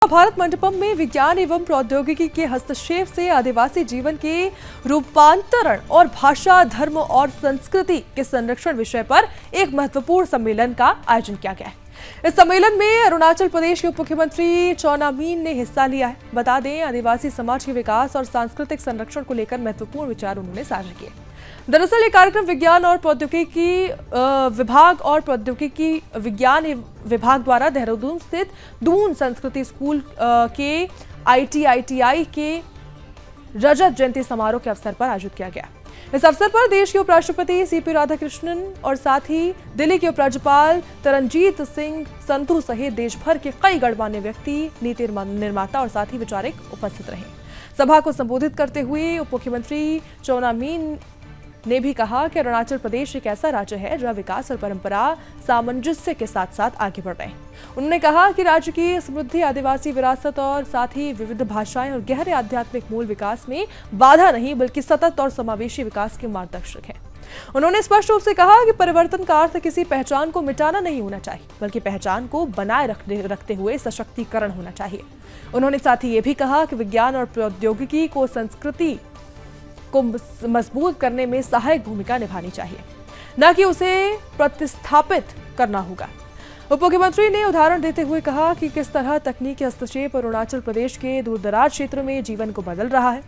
भारत मंडपम में विज्ञान एवं प्रौद्योगिकी के हस्तक्षेप से आदिवासी जीवन के रूपांतरण और भाषा, धर्म और संस्कृति के संरक्षण विषय पर एक महत्वपूर्ण सम्मेलन का आयोजन किया गया है। इस सम्मेलन में अरुणाचल प्रदेश के उप मुख्यमंत्री चौना मीन ने हिस्सा लिया है। बता दें, आदिवासी समाज के विकास और सांस्कृतिक संरक्षण को लेकर महत्वपूर्ण विचार उन्होंने साझा किए। दरअसल ये कार्यक्रम विज्ञान और प्रौद्योगिकी विभाग और प्रौद्योगिकी विज्ञान विभाग द्वारा देहरादून स्थित दून संस्कृति स्कूल के ITI के रजत जयंती समारोह के अवसर पर आयोजित किया गया। इस अवसर पर देश के उपराष्ट्रपति CP राधाकृष्णन और साथ ही दिल्ली के उपराज्यपाल तरनजीत सिंह संधू सहित देश भर के कई गणमान्य व्यक्ति, नीति निर्माता और साथ ही विचारक उपस्थित रहे। सभा को संबोधित करते हुए उप मुख्यमंत्री चौना मीन ने भी कहा कि अरुणाचल प्रदेश एक ऐसा राज्य है जहां विकास और परंपरा सामंजस्य के साथ साथ आगे बढ़ रहे हैं। उन्होंने कहा कि राज्य की समृद्धि, आदिवासी विरासत और साथ ही विविध भाषाएं और गहरे आध्यात्मिक मूल विकास में बाधा नहीं बल्कि सतत और समावेशी विकास के मार्गदर्शक है। उन्होंने स्पष्ट रूप से कहा कि परिवर्तन का अर्थ किसी पहचान को मिटाना नहीं होना चाहिए बल्कि पहचान को बनाए रखते हुए सशक्तिकरण होना चाहिए। उन्होंने साथ ही ये भी कहा कि विज्ञान और प्रौद्योगिकी को संस्कृति को मजबूत करने में सहायक भूमिका निभानी चाहिए, न कि उसे प्रतिस्थापित करना होगा। उप मुख्यमंत्री ने उदाहरण देते हुए कहा कि किस तरह तकनीकी हस्तक्षेप अरुणाचल प्रदेश के दूरदराज क्षेत्र में जीवन को बदल रहा है।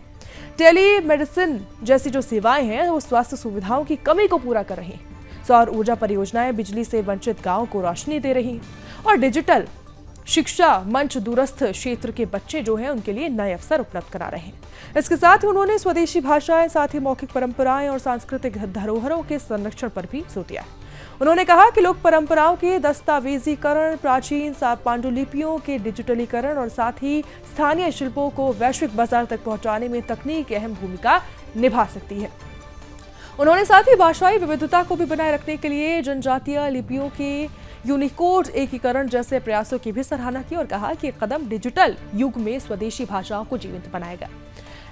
टेली मेडिसिन जैसी जो सेवाएं हैं वो स्वास्थ्य सुविधाओं की कमी को पूरा कर रही हैं। सौर ऊर्जा परियोजनाएं बिजली से वंचित गांवों को रोशनी दे रही हैं और डिजिटल शिक्षा मंच दूरस्थ क्षेत्र के बच्चे जो हैं उनके लिए नए अवसर उपलब्ध करा रहे हैं। इसके साथ ही उन्होंने स्वदेशी भाषाएं, साथ ही मौखिक परंपराएं और सांस्कृतिक धरोहरों के संरक्षण पर भी जोर दिया। उन्होंने कहा कि लोक परंपराओं के दस्तावेजीकरण, प्राचीन पांडुलिपियों के डिजिटलीकरण और साथ ही स्थानीय शिल्पों को वैश्विक बाजार तक पहुंचाने में तकनीक अहम भूमिका निभा सकती है। उन्होंने साथ ही भाषाई विविधता को भी बनाए रखने के लिए जनजातीय लिपियों के यूनिकोड एकीकरण जैसे प्रयासों की भी सराहना की और कहा कि कदम डिजिटल युग में स्वदेशी भाषाओं को जीवंत बनाएगा।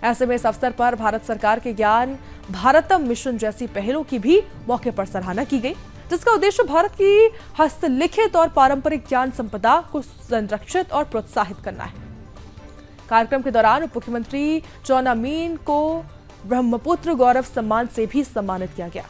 ऐसे में इस अवसर पर भारत सरकार के ज्ञान भारतम मिशन जैसी पहलों की भी मौके पर सराहना की गई, जिसका उद्देश्य भारत की हस्तलिखित और पारंपरिक ज्ञान संपदा को संरक्षित और प्रोत्साहित करना है। कार्यक्रम के दौरान उप मुख्यमंत्री चौना मीन को ब्रह्मपुत्र गौरव सम्मान से भी सम्मानित किया गया।